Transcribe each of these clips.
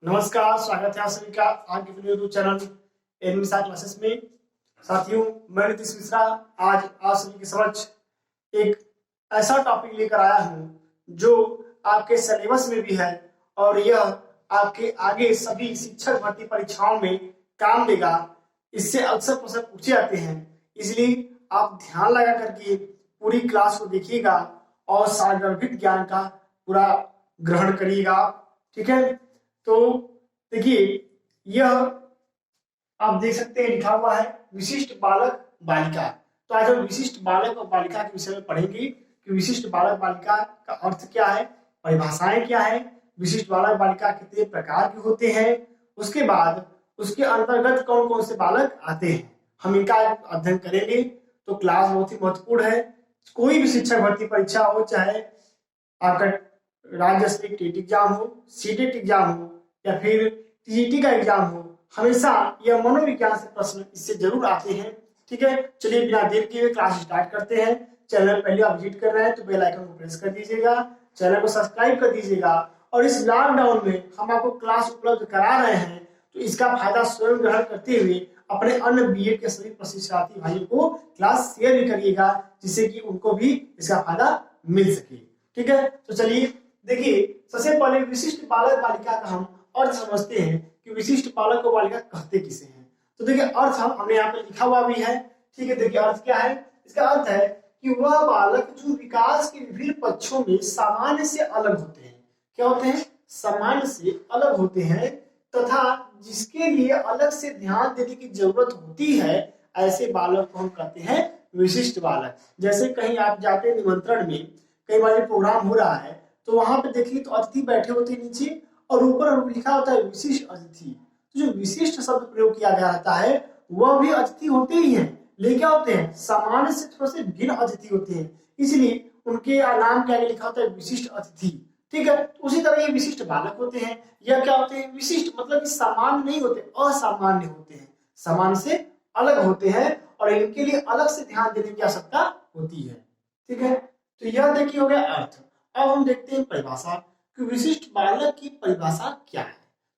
नमस्कार, स्वागत है आप सभी का आज के यूट्यूब चैनल एडमिशन क्लासेस में। साथियों, मैं नीतीश मिश्रा आज आप सभी के समक्ष एक ऐसा टॉपिक लेकर आया हूं जो आपके सिलेबस में भी है और यह आपके आगे सभी शिक्षक भर्ती परीक्षाओं में काम देगा। इससे अक्सर प्रश्न पूछे जाते हैं, इसलिए आप ध्यान लगा करके पूरी क्लास को देखिएगा और सार्वभौमिक ज्ञान का पूरा ग्रहण करिएगा। ठीक है, तो देखिए यह आप देख सकते हैं लिखा हुआ है विशिष्ट बालक बालिका। तो आज हम विशिष्ट बालक और बालिका के विषय में पढ़ेंगे कि विशिष्ट बालक बालिका का अर्थ क्या है, परिभाषाएं क्या है, विशिष्ट बालक बालिका कितने प्रकार के होते हैं, उसके बाद उसके अंतर्गत कौन कौन से बालक आते हैं, हम इनका अध्ययन करेंगे। तो क्लास बहुत ही महत्वपूर्ण है। कोई भी शिक्षक भर्ती परीक्षा हो, चाहे आपका राज्य स्तरीय टेट एग्जाम हो, सीटेट एग्जाम हो या फिर टीजीटी का एग्जाम हो, हमेशा यह मनोविज्ञान से प्रश्न इससे जरूर आते हैं। ठीक है, चलिए बिना देर किए क्लास स्टार्ट करते हैं। चैनल पहले आप विजिट कर रहे हैं तो बेल आइकन को प्रेस कर दीजिएगा, चैनल को सब्सक्राइब कर दीजिएगा और इस लॉकडाउन में हम आपको क्लास उपलब्ध करा रहे हैं तो इसका फायदा स्वयं ग्रहण करते हुए अपने अन्य बीएड के सभी प्रशिक्षणार्थी भाइयों को क्लास शेयर भी करिएगा, जिससे कि उनको भी इसका फायदा मिल सके। ठीक है, तो चलिए देखिए, सबसे पहले विशिष्ट बालक बालिका का हम अर्थ समझते हैं कि विशिष्ट बालक और बालिका कहते किसे हैं। तो देखिए अर्थ हमने यहाँ पे लिखा हुआ भी है। ठीक है, देखिए अर्थ क्या है, इसका अर्थ है कि वह बालक जो विकास के विभिन्न पक्षों में सामान्य से अलग होते हैं। क्या होते हैं? सामान्य से अलग होते हैं तथा जिसके लिए अलग से ध्यान देने की जरूरत होती है, ऐसे बालक को हम कहते हैं विशिष्ट बालक। जैसे कहीं आप जाते निमंत्रण में, कई बार प्रोग्राम हो रहा है तो वहां पे देखिए तो अतिथि बैठे होते हैं नीचे और ऊपर लिखा होता है विशिष्ट अतिथि। तो जो विशिष्ट शब्द प्रयोग किया गया रहता है वह भी अतिथि होते ही हैं, लेकिन क्या होते हैं? सामान्य से थोड़ा से भिन्न अतिथि होते हैं, इसलिए उनके नाम के आगे लिखा होता है विशिष्ट अतिथि। ठीक है, तो उसी तरह ये विशिष्ट बालक होते हैं। यह क्या होते हैं? विशिष्ट मतलब कि सामान्य नहीं होते, असामान्य होते हैं, सामान्य से अलग होते हैं और इनके लिए अलग से ध्यान देने की आवश्यकता होती है। ठीक है, तो यह देखिए हो गया अर्थ। अब हम देखते हैं परिभाषा कि विशिष्ट बालक की परिभाषा क्या है।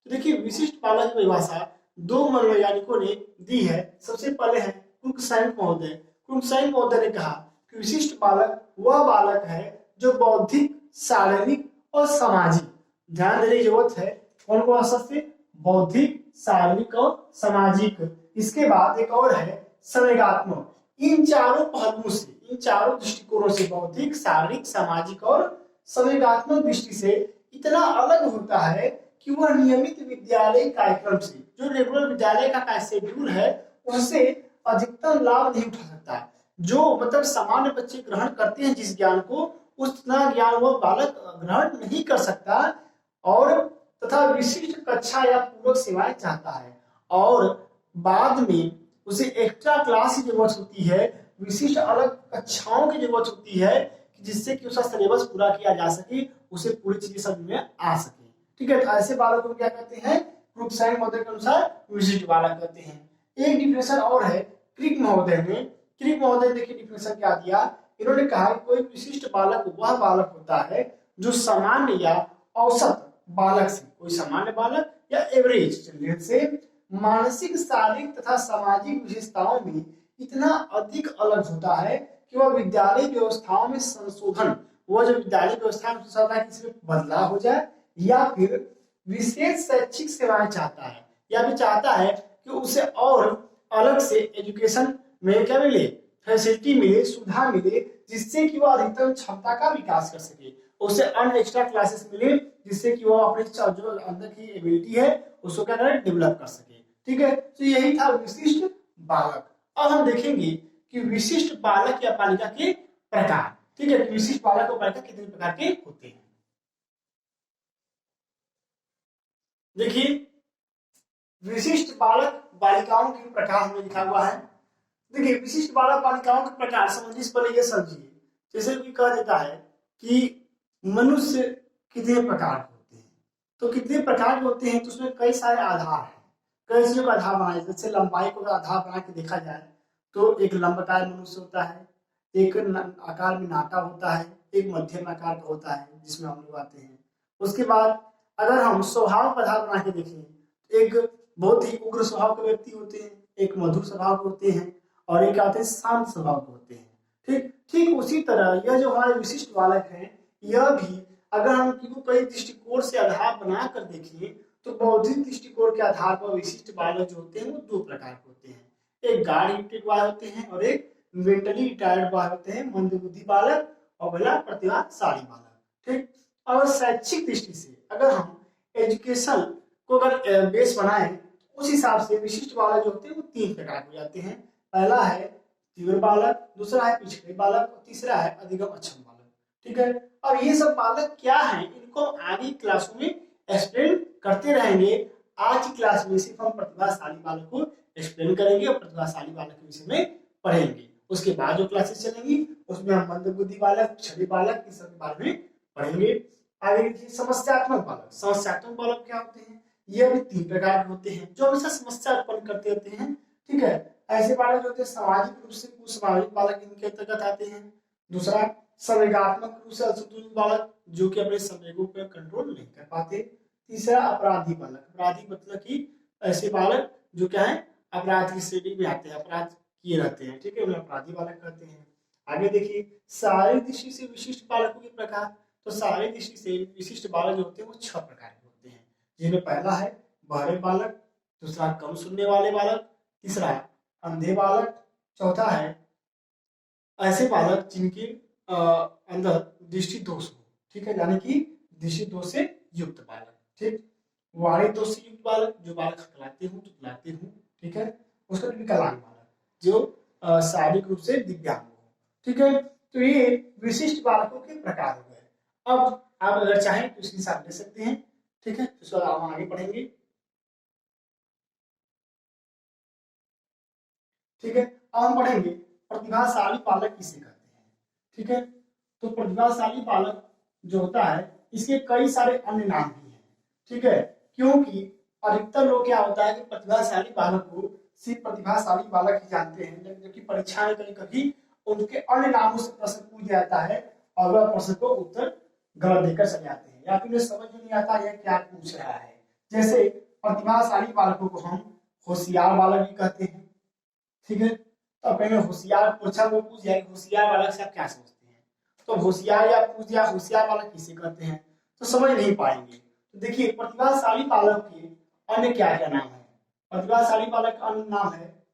तो देखिए विशिष्ट बालक की परिभाषा दो मनोवैज्ञानिकों ने दी है। सबसे पहले है क्रुक्सैंक महोदय। क्रुक्सैंक महोदय ने कहा कि विशिष्ट बालक वह बालक है जो बौद्धिक, शारीरिक और सामाजिक, ध्यान देने की जरूरत है कौन कौन सा से, बौद्धिक, शारीरिक और सामाजिक। इसके बाद एक और है संवेगात्मक। इन चारों पहलुओं से, इन चारों दृष्टिकोणों से, बौद्धिक, शारीरिक, सामाजिक और संवेगात्मक दृष्टि से इतना अलग होता है कि वह नियमित विद्यालय कार्यक्रम से, जो रेगुलर विद्यालय का शेड्यूल है, उससे अधिकतम लाभ नहीं उठा सकता। जो मतलब सामान्य बच्चे ग्रहण करते हैं जिस ज्ञान को, उतना ज्ञान वह बालक ग्रहण नहीं कर सकता और तथा विशिष्ट कक्षा या पूरक सेवाएं चाहता है और बाद में उसे एक्स्ट्रा क्लास की जरूरत होती है, विशिष्ट अलग कक्षाओं की जरूरत होती है जिससे कि उसका सिलेबस पूरा किया जा सके, उसे पूरी चीजें समझ में आ सके। ठीक है, तो ऐसे बालक को क्या कहते हैं? क्रुक्सैंक महोदय के अनुसार विशिष्ट बालक कहते हैं। एक डिफिनेशन और है क्रिक महोदय ने। क्रिक महोदय देखिए डिफिनेशन क्या दिया, इन्होंने कहा कोई विशिष्ट बालक वह बालक होता है जो सामान्य या औसत बालक से, कोई सामान्य बालक या एवरेज चिल्ड्रन से मानसिक, शारीरिक तथा सामाजिक विशेषताओं में इतना अधिक अलग होता है कि वह विद्यालय व्यवस्थाओं में संशोधन, वह जो विद्यालय व्यवस्था में चाहता है कि इसमें बदलाव हो जाए या फिर विशेष शैक्षिक सेवाएं चाहता है या भी चाहता है कि उसे और अलग से एजुकेशन में क्या मिले, फैसिलिटी मिले, सुविधा मिले, जिससे कि वह अधिकतम क्षमता का विकास कर सके, उसे अन्य एक्स्ट्रा क्लासेस मिले जिससे कि वह अपने जो अंदर की एबिलिटी है उसको क्या करे, डेवलप कर सके। ठीक है, तो यही था विशिष्ट बालक। अब हम देखेंगे कि विशिष्ट बालक या बालिका के प्रकार। ठीक है, विशिष्ट बालक और बालिका कितने प्रकार के होते हैं। देखिए विशिष्ट बालक बालिकाओं के प्रकार हमें लिखा हुआ है। देखिए विशिष्ट बालक बालिकाओं के प्रकार समझने से पहले ये समझिए, जैसे कि कह देता है कि मनुष्य कितने प्रकार के होते हैं, तो कितने प्रकार के होते हैं तो उसमें कई सारे आधार हैं, कई चीजों का आधार बनाए। जैसे लंबाई को आधार बना के देखा जाए तो एक लंबकाय मनुष्य होता है, एक आकार में नाटा होता है, एक मध्यम आकार का होता है जिसमें हम लोग आते हैं। उसके बाद अगर हम स्वभाव का आधार बना के देखें, एक बहुत ही उग्र स्वभाव के व्यक्ति होते हैं, एक मधुर स्वभाव के होते हैं, और एक आते हैं शांत स्वभाव के होते हैं। ठीक ठीक उसी तरह यह जो हमारे विशिष्ट बालक हैं, यह भी अगर हम इनको कई दृष्टिकोण से आधार बनाकर देखें तो बौद्धिक दृष्टिकोण के आधार पर विशिष्ट बालक जो होते हैं वो दो प्रकार के होते हैं, एक गार्ड रिटेड बॉय होते हैं और एक मेंटली रिटायर्ड बॉय होते हैं, मंदबुद्धि बालक और पहला प्रतिभाशाली बालक। ठीक, और शैक्षिक दृष्टि से अगर हम एजुकेशन को अगर बेस बनाए उस हिसाब से विशिष्ट बालक जो होते हैं वो तीन प्रकार हो जाते हैं। पहला है तीव्र बालक, दूसरा है पिछड़े बालक और तीसरा है अधिगम अक्षम बालक। ठीक है, अब ये सब बालक क्या है इनको आगे क्लासों में एक्सप्लेन करते रहेंगे। आज की क्लास में सिर्फ हम प्रतिभाशाली बालक को एक्सप्लेन करेंगे और प्रतिभाशाली बालक के विषय में पढ़ेंगे। उसके बाद जो क्लासेस चलेंगी उसमें हम मंदबुद्धि बालक, पिछड़े बालक इस सब के बारे में पढ़ेंगे। आगे देखिए समस्यात्मक बालक। समस्यात्मक बालक क्या होते हैं? ये भी तीन प्रकार के होते हैं जो हमेशा समस्या उत्पन्न करते रहते हैं। ठीक है, ऐसे बालक जो होते हैं सामाजिक रूप से कुसामाजिक बालक इनके अंतर्गत आते हैं। दूसरा संवेगात्मक रूप से असंतुलित बालक जो कि अपने संवेगों पर कंट्रोल नहीं कर पाते। तीसरा अपराधी बालक, अपराधी मतलब कि ऐसे बालक जो क्या है अपराध की श्रेणी में आते हैं, अपराध किए रहते हैं। ठीक है, उन्हें अपराधी बालक कहते हैं। आगे देखिए शारीरिक दृष्टि से विशिष्ट बालकों के प्रकार। तो शारीरिक दृष्टि से विशिष्ट बालक जो होते हैं वो 6 प्रकार के होते हैं, जिनमें पहला है बहरे बालक, दूसरा कम सुनने वाले बालक, तीसरा अंधे बालक, चौथा है ऐसे बालक जिनके अंदर दृष्टि दोष हो। ठीक है, यानी कि दृष्टि दोष से युक्त बालक। ठीक, वाणी दोष से युक्त बालक जो बालक हकलाते हूँ तुतलाते हूँ। ठीक है, उसका विकलांग बालक जो शारीरिक रूप से दिव्यांग हो। ठीक है, तो ये विशिष्ट बालकों के प्रकार हो गए। अब आप अगर चाहें तो इसके साथ ले सकते हैं। ठीक है, उसके बाद हम आगे पढ़ेंगे। ठीक है, अब हम पढ़ेंगे प्रतिभाशाली बालक किसे कहते हैं। ठीक है, तो प्रतिभाशाली बालक जो होता है इसके कई सारे अन्य नाम भी हैं। ठीक है, क्योंकि अधिकतर लोग क्या होता है कि प्रतिभाशाली बालक को सिर्फ प्रतिभाशाली बालक ही जानते हैं, लेकिन जबकि परीक्षा में कभी कभी उनके अन्य नामों से प्रश्न पूछ जाता है और वह प्रश्न को उत्तर गलत देकर चले जाते हैं या फिर समझ में नहीं आता यह क्या पूछ रहा है। जैसे प्रतिभाशाली बालकों को हम होशियार बालक भी कहते हैं। ठीक है, तो अब कहेंगे होशियार पूछा वो पूछ जाए होशियार बालक से आप क्या समझते हैं, तो होशियार या पूछ दिया होशियार बालक किसे कहते हैं तो समझ नहीं पाएंगे। तो देखिए प्रतिभाशाली बालक के अन्य क्या क्या नाम है। प्रतिभाशाली बालक का अन्य नाम है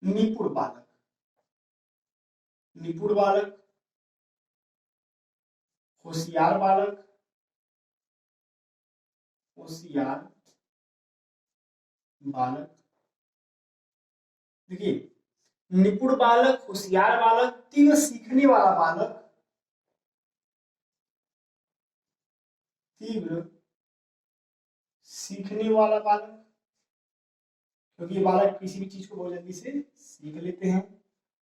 निपुण बालक, निपुण बालक, होशियार बालक, होशियार बालक। देखिए निपुण बालक, होशियार बालक, तीव्र सीखने वाला बालक, तीव्र सीखने वाला बालक, क्योंकि बालक किसी भी चीज को बहुत जल्दी से सीख लेते हैं।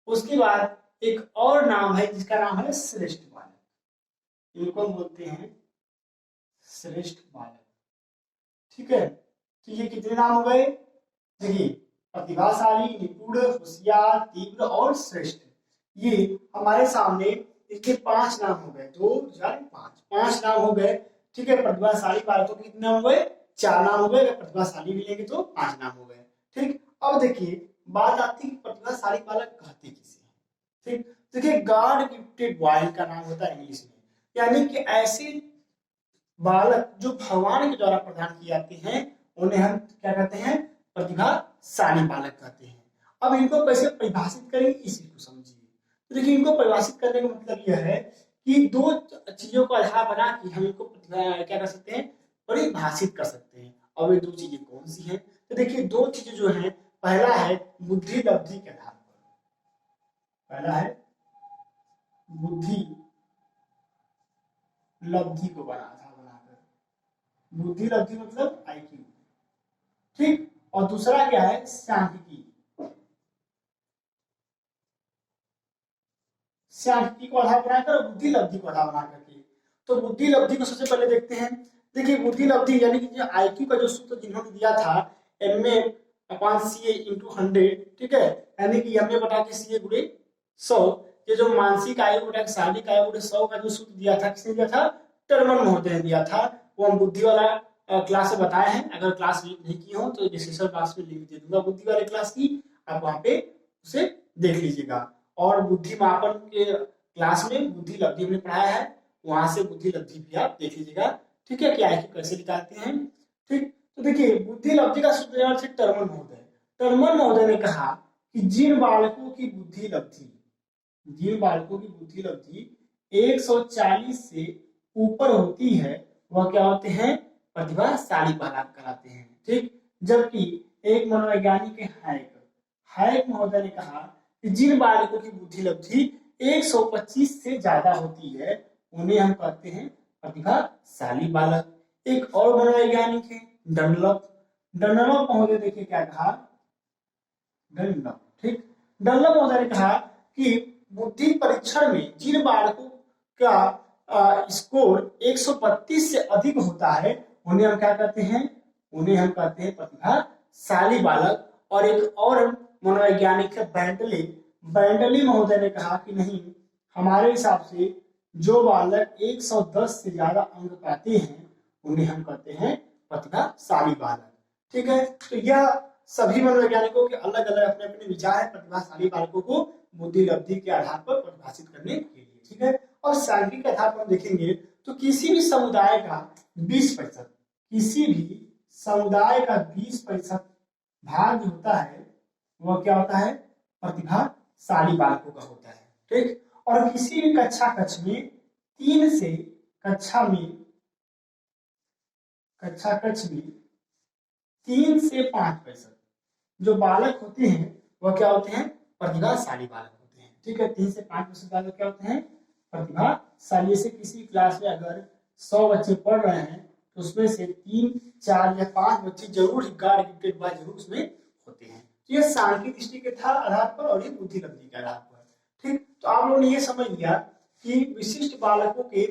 उसके बाद एक और नाम है जिसका नाम है श्रेष्ठ बालक, इनको हम बोलते हैं श्रेष्ठ बालक। ठीक है, तो ये कितने नाम हो गए? देखिए प्रतिभाशाली, निपुण, होशियार, तीव्र और श्रेष्ठ, ये हमारे सामने इसके 5 नाम हो गए। 5 नाम हो गए। ठीक है, प्रतिभाशाली बालकों के कितने नाम हो गए? 4 नाम हो गए। प्रतिभाशाली भी लेंगे तो 5 नाम हो गए। ठीक, अब देखिए बात आती है प्रतिभाशाली बालक कहते किसे हैं। ठीक, देखिए गॉड गिफ्टेड बॉय का नाम होता है इंग्लिश में, यानी कि ऐसे बालक जो भगवान के द्वारा प्रदान किए जाते हैं उन्हें हम क्या कहते हैं? प्रतिभाशाली बालक कहते हैं। अब इनको कैसे परिभाषित करेंगे इस चीज को समझिए। तो देखिए इनको परिभाषित करने का मतलब यह है कि 2 चीजों का आधार बना के हम इनको क्या कर सकते हैं? परिभाषित कर सकते हैं। अब ये 2 चीजें कौन सी हैं? तो देखिए 2 चीजें जो हैं, पहला है बुद्धि लब्धि के आधार पर, पहला है बुद्धि लब्धि को आधार बनाकर, बुद्धि लब्धि मतलब IQ। ठीक, और दूसरा क्या है? सांख्यिकी, सांख्यिकी को आधार बनाकर बुद्धि लब्धि को आधार बना करके। तो बुद्धि लब्धि को सबसे पहले देखते हैं। देखिए बुद्धि लब्धि यानी कि जो IQ का जो सूत्र जिन्होंने दिया था MA/CA × 100। ठीक है, यानी कि MA/CA × 100, ये जो मानसिक आयु बटा शारीरिक आयु बटे 100 का जो सूत्र दिया था किसने दिया था? टर्मन महोदय ने दिया था। वो हम बुद्धि वाला क्लास में बताए हैं, अगर क्लास नहीं की हो तो डिस्क्रिप्शन बॉक्स में लिंक दे दूंगा बुद्धि वाले क्लास की, आप वहां पे उसे देख लीजिएगा। और बुद्धि मापन के क्लास में बुद्धि लब्धि हमने पढ़ाया है, वहां से बुद्धि लब्धि भी आप देख लीजिएगा। ठीक है, कि IQ कैसे निकालते हैं। ठीक, तो देखिए बुद्धि लब्धि का सूत्र से टर्मन महोदय, टर्मन महोदय ने कहा कि जिन बालकों की बुद्धि लब्धि 140 से ऊपर होती है वह क्या होते हैं, प्रतिभाशाली बालक कहलाते हैं। ठीक, जबकि एक मनोवैज्ञानिक हैक महोदय ने कहा कि जिन बालकों की बुद्धि लब्धि 125 से ज्यादा होती है उन्हें हम कहते हैं प्रतिभाशाली बालक। एक और मनोवैज्ञानिक है डनलप महोदय, देखिए क्या कहा डनलप। ठीक, डनलप महोदय ने कहा कि बुद्धि परीक्षण में जिन बालकों का स्कोर 132 से अधिक होता है उन्हें हम क्या कहते हैं, प्रतिभाशाली बालक। और एक और मनोवैज्ञानिक है बैंडली महोदय ने कहा कि नहीं, हमारे हिसाब से जो बालक 110 से ज्यादा अंक पाते हैं उन्हें हम कहते हैं प्रतिभाशाली बालक। ठीक है, तो यह सभी मनोवैज्ञानिकों के अलग अलग अपने अपने विचार है प्रतिभाशाली बालकों को बुद्धि लब्धि के आधार पर परिभाषित करने के लिए। ठीक है, और सांख्यिकी के आधार पर देखेंगे तो किसी भी समुदाय का 20%, किसी भी समुदाय का 20% भाग जो होता है वह क्या होता है, प्रतिभाशाली बालकों का होता है। ठीक, और किसी भी कक्षा में 3 से कक्षा कक्ष में 3 से 5% जो बालक होते हैं वह क्या होते हैं, प्रतिभाशाली बालक होते हैं। ठीक है, 3 से 5% बालक क्या होते हैं, प्रतिभाशाली। से किसी क्लास में अगर 100 बच्चे पढ़ रहे हैं तो उसमें से 3, 4 या 5 बच्चे जरूर गार्ड गिफ्टेड बाय जरूर उसमें होते हैं। तो ये सांख्यिक दृष्टि के आधार पर और ये बुद्धि लब्धि के आधार पर। ठीक, तो आप लोगों ने ये समझ लिया कि विशिष्ट बालकों के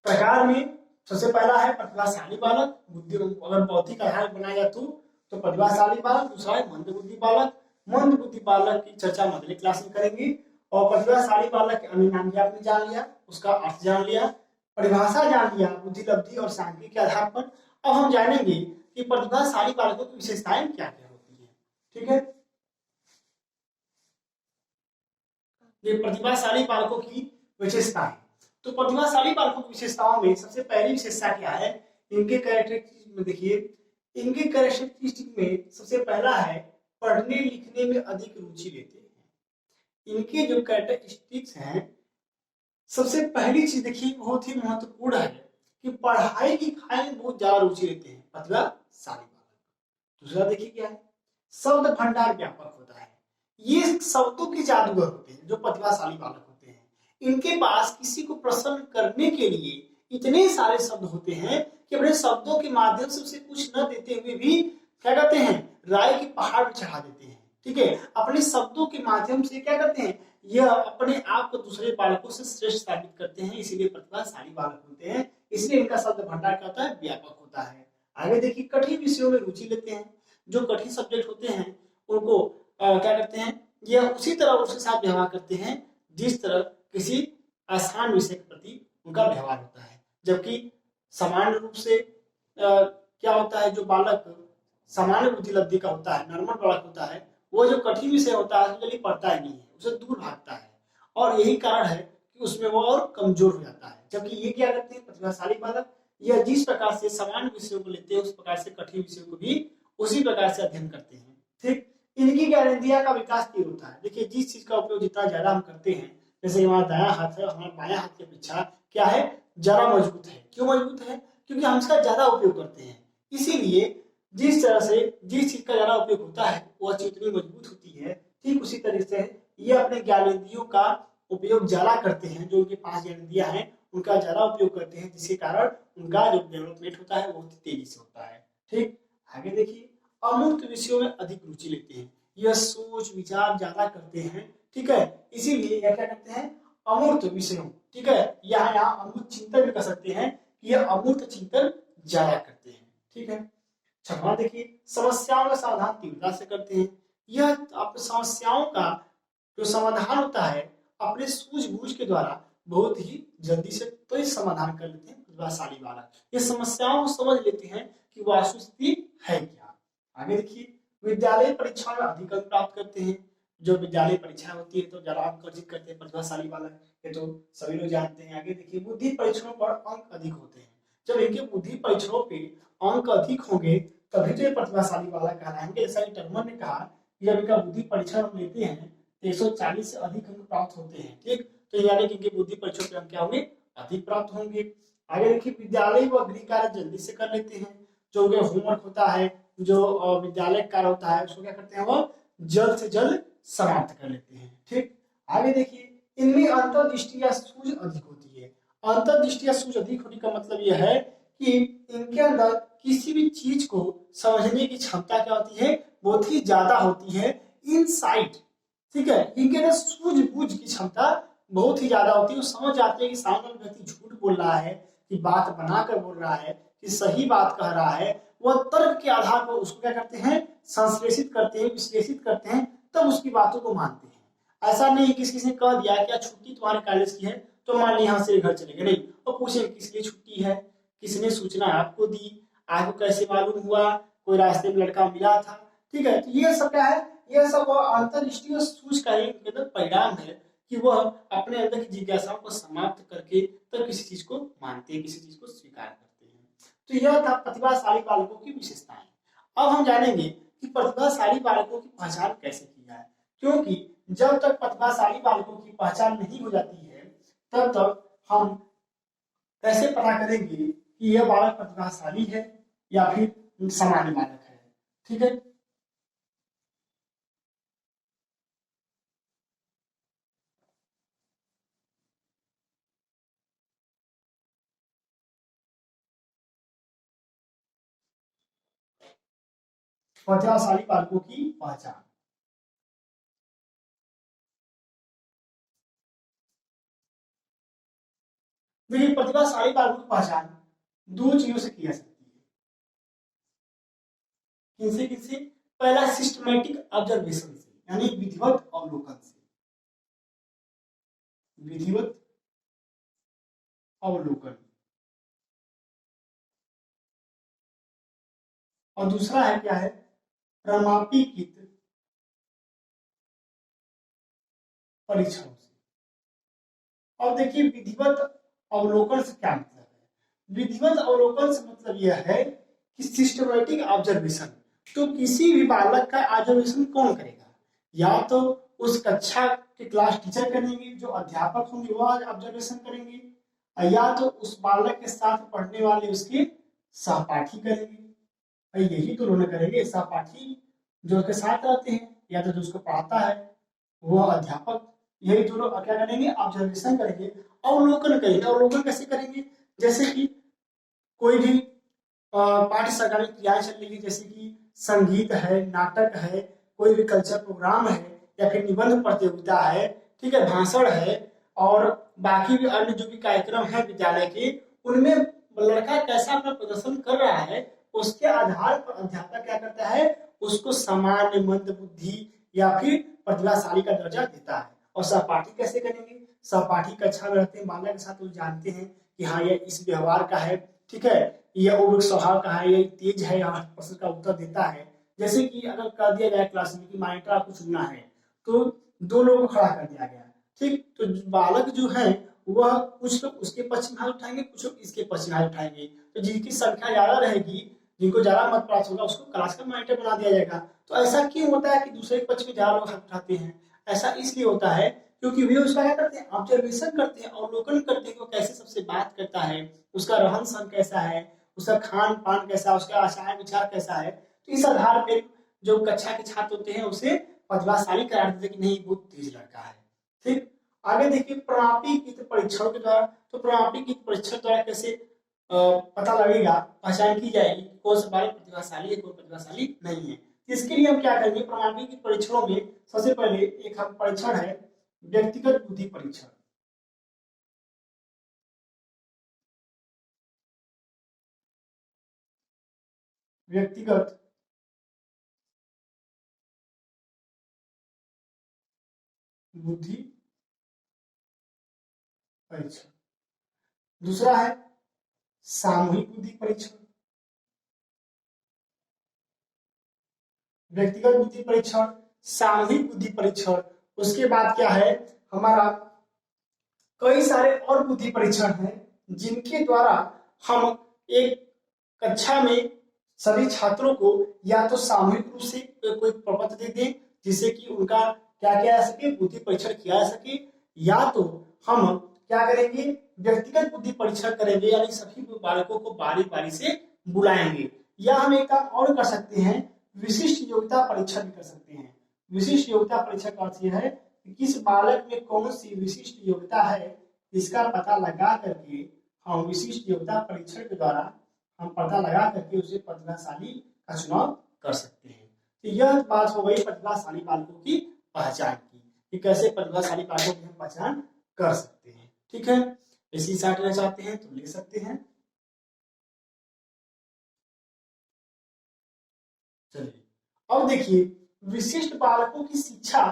प्रकार में सबसे पहला है प्रतिभाशाली बालक, बुद्धि अगर भौतिक आधार बनाया तो प्रतिभाशाली बालक। दूसरा है मंद बुद्धि बालक की चर्चा हम अगले क्लास में करेंगे। और प्रतिभाशाली बालक के अन्य नाम भी आपने जान लिया, उसका अर्थ जान लिया, परिभाषा जान लिया बुद्धि लब्धि और सांख्यिकी के आधार पर। अब हम जानेंगे कि प्रतिभाशाली बालकों की विशेषताएं क्या क्या होती है। ठीक है, ये प्रतिभाशाली बालकों की विशेषताएं। तो प्रतिभाशाली बालकों की विशेषताओं में सबसे पहली विशेषता क्या है, इनके कैरेक्टरिस्टिक में देखिए, इनके कैरेक्टरिस्टिक में सबसे पहला है पढ़ने लिखने में अधिक रुचि लेते हैं। इनके जो कैरेक्टरिस्टिक्स हैं, सबसे पहली चीज देखिए बहुत ही महत्वपूर्ण है कि पढ़ाई लिखाई में बहुत ज्यादा रुचि लेते हैं प्रतिभाशाली बालक। दूसरा देखिए क्या है, शब्द भंडार व्यापक होता है। ये शब्दों के जादूगर होते हैं जो प्रतिभाशाली बालक होते हैं। इनके पास किसी को प्रसन्न करने के लिए इतने सारे शब्द होते हैं कि अपने शब्दों के माध्यम से उसे कुछ न देते हुए भी क्या करते हैं, राय के पहाड़ पर चढ़ा देते हैं। ठीक है, अपने शब्दों के माध्यम से क्या करते हैं, यह अपने आप को दूसरे बालकों से श्रेष्ठ साबित करते हैं, इसीलिए प्रतिभाशाली बालक होते हैं। इसलिए इनका शब्द भंडार क्या होता है, व्यापक होता है। आगे देखिए, कठिन विषयों में रुचि लेते हैं। जो कठिन सब्जेक्ट होते हैं उनको क्या करते हैं, यह उसी तरह उसके साथ व्यवहार करते हैं जिस तरह किसी आसान विषय के प्रति उनका व्यवहार होता है। जबकि सामान्य रूप से क्या होता है, जो बालक सामान्य बुद्धि लब्धि का होता है, नॉर्मल बालक होता है, वो जो कठिन विषय होता है जल्दी पढ़ता ही नहीं है, उसे दूर भागता है। और यही कारण है कि उसमें वो और कमजोर हो जाता है। जबकि ये क्या करते हैं, प्रतिभाशाली बालक, यह जिस प्रकार से सामान्य विषयों को लेते हैं उस प्रकार से कठिन विषयों को भी उसी प्रकार से अध्ययन करते हैं। ठीक, इनकी ग्रेनेडिया का विकास तीव्र होता है। देखिए, जिस चीज का उपयोग जितना ज्यादा हम करते हैं, जैसे हमारा दायां हाथ है, हमारा बायां हाथ की अपेक्षा क्या है, ज्यादा मजबूत है। क्यों मजबूत है, क्योंकि हम इसका ज्यादा उपयोग करते हैं। इसीलिए जिस तरह से जिस चीज का ज्यादा उपयोग होता है वह चीज इतनी मजबूत होती है। ठीक उसी तरीके से ये अपने ज्ञानेंद्रियों का उपयोग ज्यादा करते हैं। जो उनके 5 ज्ञानेंद्रियां हैं उनका ज्यादा उपयोग करते हैं, जिसके कारण उनका जो डेवलपमेंट होता है बहुत तेजी से होता है। ठीक, आगे देखिए, अमूर्त विषयों में अधिक रुचि लेते हैं। यह सोच विचार ज्यादा करते हैं। ठीक है, इसीलिए यह क्या करते हैं, अमूर्त विषयों, ठीक है, यहाँ अमूर्त चिंतन भी कर सकते हैं कि यह अमूर्त चिंतन ज्यादा करते हैं। ठीक है, छठवां देखिए, समस्याओं का समाधान तीव्रता से करते हैं। यह अपने समस्याओं का जो समाधान होता है अपने सूझबूझ के द्वारा बहुत ही जल्दी से तो समाधान कर लेते हैं, प्रतिभाशाली बालक। ये समस्याओं को समझ लेते हैं कि वास्तु स्थिति है क्या। आगे देखिए, विद्यालय परीक्षा में अधिक अंक प्राप्त करते हैं। जो विद्यालय परीक्षा होती है तो ज्यादा अंक अर्जित करते हैं प्रतिभाशाली बालक, ये तो सभी लोग जानते हैं। आगे देखिए, बुद्धि परीक्षणों पर अंक अधिक होते हैं। जब इनके बुद्धि परीक्षणों पे अंक अधिक होंगे तभी तो ये प्रतिभाशाली बालक कहलाएंगे। ऐसा ही टर्मन ने कहा कि जब इनका बुद्धि परीक्षण हम लेते हैं तो 140 से अधिक अंक प्राप्त होते हैं। ठीक, तो यानी कि इनके बुद्धि परीक्षण पे अंक क्या होंगे, अधिक प्राप्त होंगे। आगे देखिए, विद्यालय व गृह कार्य जल्दी से कर लेते हैं। जो उनके होमवर्क होता है, जो विद्यालय कार्य होता है, उसको क्या करते हैं, वो जल्द से जल्द समाप्त कर लेते हैं। ठीक, आगे देखिए, इनमें अंतर्दृष्टि या सूझ अधिक होती है। अंतर्दृष्टि या सूझ अधिक होने का मतलब यह है कि इनके अंदर किसी भी चीज को समझने की क्षमता क्या होती है, बहुत ही ज्यादा होती है। इनसाइट, ठीक है, इनके अंदर सूझबूझ की क्षमता बहुत ही ज्यादा होती है। वो समझ जाते हैं कि सामने वाला व्यक्ति झूठ बोल रहा है, कि बात बनाकर बोल रहा है, कि सही बात कह रहा है। वह तर्क के आधार पर उसको क्या करते हैं, संश्लेषित करते हैं, विश्लेषित करते हैं, तब उसकी बातों को मानते हैं। ऐसा नहीं किसी ने कह दिया कि छुट्टी तुम्हारे कॉलेज की है तो मान ली यहाँ से घर चले गए, नहीं, और पूछे किस लिए छुट्टी है, किसने सूचना आपको दी, आपको कैसे मालूम हुआ, कोई रास्ते में लड़का मिला था। ठीक है, तो ये सब क्या है, ये सब अंतर्दृष्टि और सूझ का एक परिणाम है कि वह अपने अंदर की जिज्ञासाओं को समाप्त करके तब किसी चीज को मानते हैं, किसी चीज को स्वीकार करते हैं। तो यह था प्रतिभाशाली बालकों की विशेषताएं। अब हम जानेंगे कि प्रतिभाशाली बालकों की पहचान कैसे की जाए, क्योंकि जब तक प्रतिभाशाली बालकों की पहचान नहीं हो जाती है तब तक हम कैसे पता करेंगे कि यह बालक प्रतिभाशाली है या फिर सामान्य बालक है। ठीक है, प्रतिभाशाली बालकों की पहचान। देखिए, प्रतिभाशाली बालकों की पहचान दो चीजों से की जा सकती है। किनसे किनसे, पहला सिस्टमैटिक ऑब्जर्वेशन से, यानी विधिवत अवलोकन से, विधिवत अवलोकन। और दूसरा है क्या है, प्रमापीकृत परीक्षण से। अब देखिए, विधिवत अवलोकन से क्या मतलब है। विधिवत अवलोकन से मतलब यह है कि सिस्टमैटिक ऑब्जर्वेशन, तो किसी भी बालक का ऑब्जर्वेशन कौन करेगा, या तो उस कक्षा के क्लास टीचर करेंगे, जो अध्यापक होंगे वो ऑब्जर्वेशन करेंगे, या तो उस बालक के साथ पढ़ने वाले उसके सहपाठी करेंगे। यही तो उन्होंने करेंगे, सहपाठी जो उसके साथ रहते हैं, या तो जो उसको पढ़ाता है वो अध्यापक, यही दोनों क्या करेंगे, ऑब्जर्वेशन करेंगे, अवलोकन करेंगे। अवलोकन कैसे करेंगे, जैसे कि कोई भी पाठ्य सरकारी क्रियाएं चल रही है, जैसे कि संगीत है, नाटक है, कोई भी कल्चर प्रोग्राम है, या फिर निबंध प्रतियोगिता है, ठीक है, भाषण है, और बाकी भी अन्य जो भी कार्यक्रम है विद्यालय के, उनमें लड़का कैसा अपना प्रदर्शन कर रहा है, उसके आधार पर अध्यापक क्या करता है, उसको सामान्य, मंद बुद्धि या फिर प्रतिभाशाली का दर्जा देता है। और सहपाठी कैसे करेंगे, सहपाठी कक्षा में रहते हैं बालक के साथ, वो जानते हैं कि हाँ ये इस व्यवहार का है, ठीक है, यह उग्र स्वभाव का है, ये तेज है, यहाँ प्रश्न का उत्तर देता है। जैसे कि अगर कह दिया जाए क्लास में कि मॉनिटर आपको चुनना है, तो दो लोगों को खड़ा कर दिया गया, ठीक, तो बालक जो है वह कुछ लोग उसके पक्ष में हाथ उठाएंगे, कुछ लोग इसके पक्ष में हाथ उठाएंगे। तो जिनकी संख्या ज्यादा रहेगी, जिनको ज्यादा मत प्राप्त होगा, उसको क्लास का मॉनिटर बना दिया जाएगा। तो ऐसा क्यों होता है कि दूसरे पक्ष में ज्यादा लोग हाथ उठाते हैं, ऐसा इसलिए होता है क्योंकि वे उसका क्या करते हैं, ऑब्जर्वेशन करते हैं, अवलोकन करते हैं कि वो कैसे सबसे बात करता है, उसका रहन सहन कैसा है, उसका खान पान कैसा है, उसका आचार विचार कैसा है। तो इस आधार पर जो कक्षा के छात्र होते हैं उसे प्रतिभाशाली करार देते कि नहीं बहुत तेज लड़का है। ठीक, आगे देखिए, प्रमापीकृत परीक्षण के द्वारा, तो प्रमापीकृत परीक्षण द्वारा कैसे पता लगेगा, पहचान की जाएगी कौन सा बालक प्रतिभाशाली है, कौन प्रतिभाशाली नहीं है। इसके लिए हम क्या करेंगे, प्रमाणीकृत परीक्षणों में सबसे पहले एक हम परीक्षण है व्यक्तिगत बुद्धि परीक्षण। व्यक्तिगत बुद्धि परीक्षण। दूसरा है सामूहिक बुद्धि परीक्षण, व्यक्तिगत बुद्धि परीक्षण, सामूहिक बुद्धि परीक्षण। उसके बाद क्या है हमारा कई सारे और बुद्धि परीक्षण हैं जिनके द्वारा हम एक कक्षा में सभी छात्रों को या तो सामूहिक रूप से कोई प्रपत्र दे दें जिससे कि उनका क्या किया जा सके, बुद्धि परीक्षण किया जा सके, या तो हम क्या करेंगे व्यक्तिगत बुद्धि परीक्षण करेंगे, यानी सभी बालकों को बारी बारी से बुलाएंगे। या हम एक काम और कर सकते हैं, विशिष्ट योग्यता परीक्षण भी कर सकते हैं। विशिष्ट योग्यता परीक्षण का अर्थ यह है कि किस बालक में कौन सी विशिष्ट योग्यता है इसका पता लगा करके हम विशिष्ट योग्यता परीक्षण के द्वारा हम पता लगा करके उसे प्रतिभाशाली का चुनाव कर सकते हैं। तो यह बात हो गई प्रतिभाशाली बालकों की पहचान की कि कैसे प्रतिभाशाली बालकों की हम पहचान कर सकते हैं। ठीक है, इसी साथ में चाहते हैं तो लिख सकते हैं। चलिए अब देखिए विशिष्ट बालकों की शिक्षा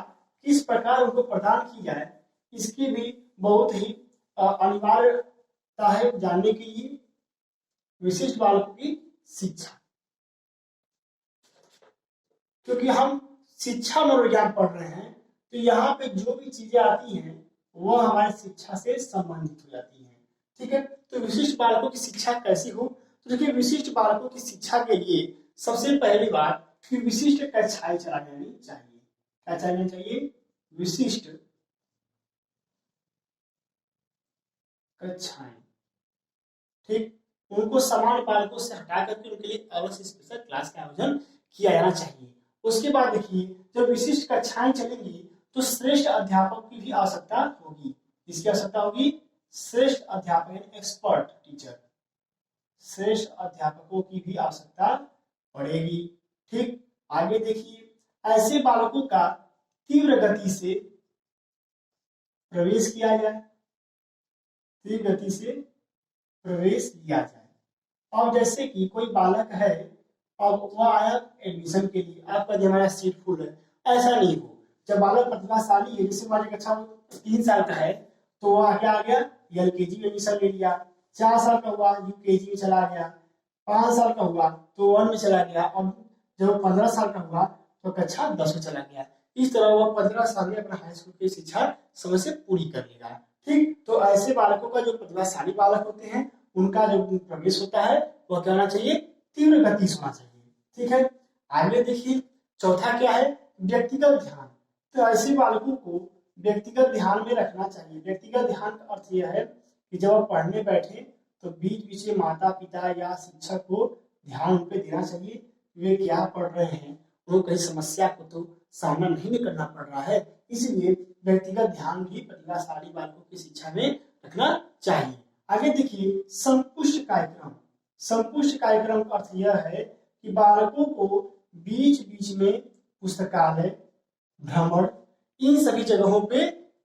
किस प्रकार उनको प्रदान की जाए इसकी भी बहुत ही अनिवार्यता है जानने के लिए। विशिष्ट बालकों की शिक्षा, क्योंकि हम शिक्षा मनोविज्ञान पढ़ रहे हैं तो यहाँ पे जो भी चीजें आती हैं वह हमारी शिक्षा से संबंधित हो जाती हैं। ठीक है, तो विशिष्ट बालकों की शिक्षा कैसी हो, तो देखिए विशिष्ट बालकों की शिक्षा के लिए सबसे पहली बात कि विशिष्ट कक्षाएं चलाई जानी चाहिए। क्या चलानी चाहिए? विशिष्ट कक्षाएं। ठीक, उनको सामान्य बालकों से हटा करके उनके लिए अवश्य स्पेशल क्लास का आयोजन किया जाना चाहिए। उसके बाद देखिए जब विशिष्ट कक्षाएं चलेंगी तो श्रेष्ठ अध्यापक की भी आवश्यकता होगी। इसकी आवश्यकता होगी श्रेष्ठ अध्यापक, एक्सपर्ट टीचर, श्रेष्ठ अध्यापकों की भी आवश्यकता पड़ेगी। ठीक, आगे देखिए ऐसे बालकों का तीव्र गति से प्रवेश किया जाए, तीव्र गति से प्रवेश लिया जाए। अब जैसे कि कोई बालक है, अब वह आया एडमिशन के लिए, आपका जो हमारा सीट फुल है, ऐसा नहीं हो। जब बालक प्रतिभाशाली है, जैसे हमारी कक्षा 3 साल का है तो वह क्या आ गया एलकेजी में एडमिशन ले लिया, 4 साल का हुआ यूकेजी में चला गया, 5 साल का हुआ तो 1 में चला गया, और जब 15 साल का हुआ तो कक्षा 10 में चला गया। इस तरह वह 15 साल में अपना हाई स्कूल की शिक्षा समय से पूरी कर लेगा। ठीक, तो ऐसे बालकों का जो प्रतिभाशाली बालक होते हैं उनका जो प्रवेश होता है वह क्या होना चाहिए? तीव्र गति से होना चाहिए। ठीक है, आगे देखिए चौथा क्या है? व्यक्तिगत ध्यान। तो ऐसे बालकों को व्यक्तिगत ध्यान में रखना चाहिए। व्यक्तिगत ध्यान का अर्थ यह है कि जब आप पढ़ने बैठे तो बीच बीच में माता पिता या शिक्षक को ध्यान उन पे देना चाहिए, वे क्या पढ़ रहे हैं, उनको कहीं समस्या को तो सामना नहीं करना पड़ रहा है, इसलिए व्यक्तिगत ध्यान भी प्रतिभाशाली बालकों की शिक्षा में रखना चाहिए। आगे देखिए संपुष्ट कार्यक्रम। संपुष्ट कार्यक्रम का अर्थ यह है कि बालकों को बीच बीच में पुस्तकालय, भ्रमण, इन सभी जगहों पे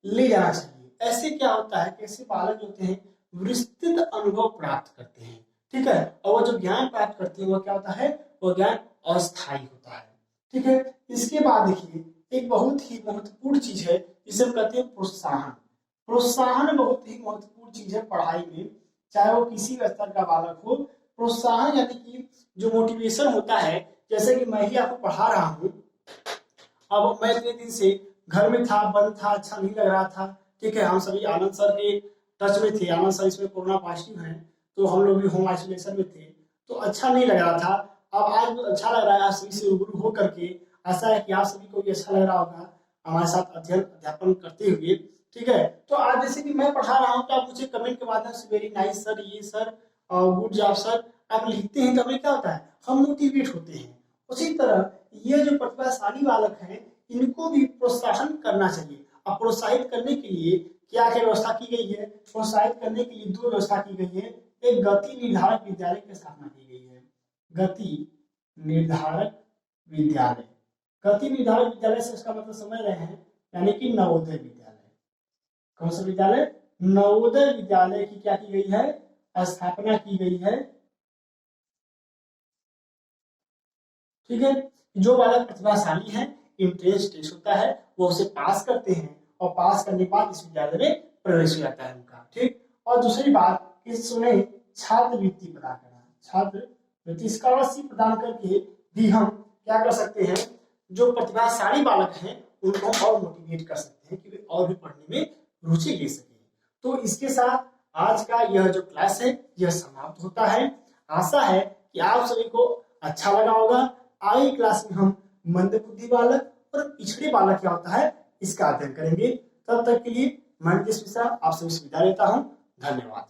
ले जाना चाहिए। ऐसे क्या होता है कि ऐसे बालक होते हैं विस्तृत अनुभव प्राप्त करते हैं। ठीक है, और वो जो ज्ञान प्राप्त करते हैं वो क्या होता है? वो ज्ञान अस्थायी होता है। ठीक है, इसके बाद देखिए एक बहुत ही महत्वपूर्ण चीज है जिसे हम कहते हैं प्रोत्साहन। प्रोत्साहन बहुत ही महत्वपूर्ण चीज है पढ़ाई में, चाहे वो किसी भी स्तर का बालक हो। प्रोत्साहन यानी कि जो मोटिवेशन होता है, जैसे कि मैं ही आपको पढ़ा रहा हूँ, अब मैं इतने दिन से घर में था, बंद था, अच्छा नहीं लग रहा था। ठीक है, हम सभी आनंद सर के टच में थे, आनंद सर इसमें कोरोना पॉजिटिव है तो हम लोग भी होम आइसोलेशन में थे, तो अच्छा नहीं लग रहा था। अब आज अच्छा लग रहा है, आप सभी से रूबरू हो करके। ऐसा है कि आप सभी को भी अच्छा लग रहा होगा हमारे साथ अध्यापन करते हुए। ठीक है, तो आज जैसे कि मैं पढ़ा रहा हूँ तो आप मुझे कमेंट के माध्यम से वेरी नाइस सर, ये सर, गुड जॉब सर आप लिखते हैं, तो हमें क्या होता है? हम मोटिवेट होते हैं। उसी तरह ये जो प्रतिभाशाली बालक हैं इनको भी प्रोत्साहन करना चाहिए। अब प्रोत्साहित करने के लिए क्या क्या व्यवस्था की गई है? प्रोत्साहित करने के लिए 2 व्यवस्था की गई है। एक गति निर्धारक विद्यालय की स्थापना की गई है। गति निर्धारक विद्यालय, गति निर्धारक विद्यालय से इसका मतलब समझ रहे हैं, यानी कि नवोदय विद्यालय। कौन सा विद्यालय? नवोदय विद्यालय की क्या की गई है? स्थापना की गई है। ठीक है, जो बालक प्रतिभाशाली है, इंट्रेंस टेस्ट होता है, वो उसे पास करते हैं और पास करने के बाद इस विद्यालय में प्रवेश हो जाता है उनका। ठीक, और दूसरी बात कि सुने छात्रवृत्ति प्रदान करना। छात्रवृत्ति स्कॉलरशिप प्रदान करके भी हम क्या कर सकते हैं, जो प्रतिभाशाली बालक हैं उनको और मोटिवेट कर सकते हैं कि वे और भी पढ़ने में रुचि ले सके। तो इसके साथ आज का यह जो क्लास है यह समाप्त होता है। आशा है कि आप सभी को अच्छा लगा होगा। आगे क्लास में हम मंदबुद्धि बालक और पिछड़े बालक क्या होता है इसका अध्ययन करेंगे। तब तक के लिए मैं नीतीश मिश्रा आप सभी से विदा लेता हूँ। धन्यवाद।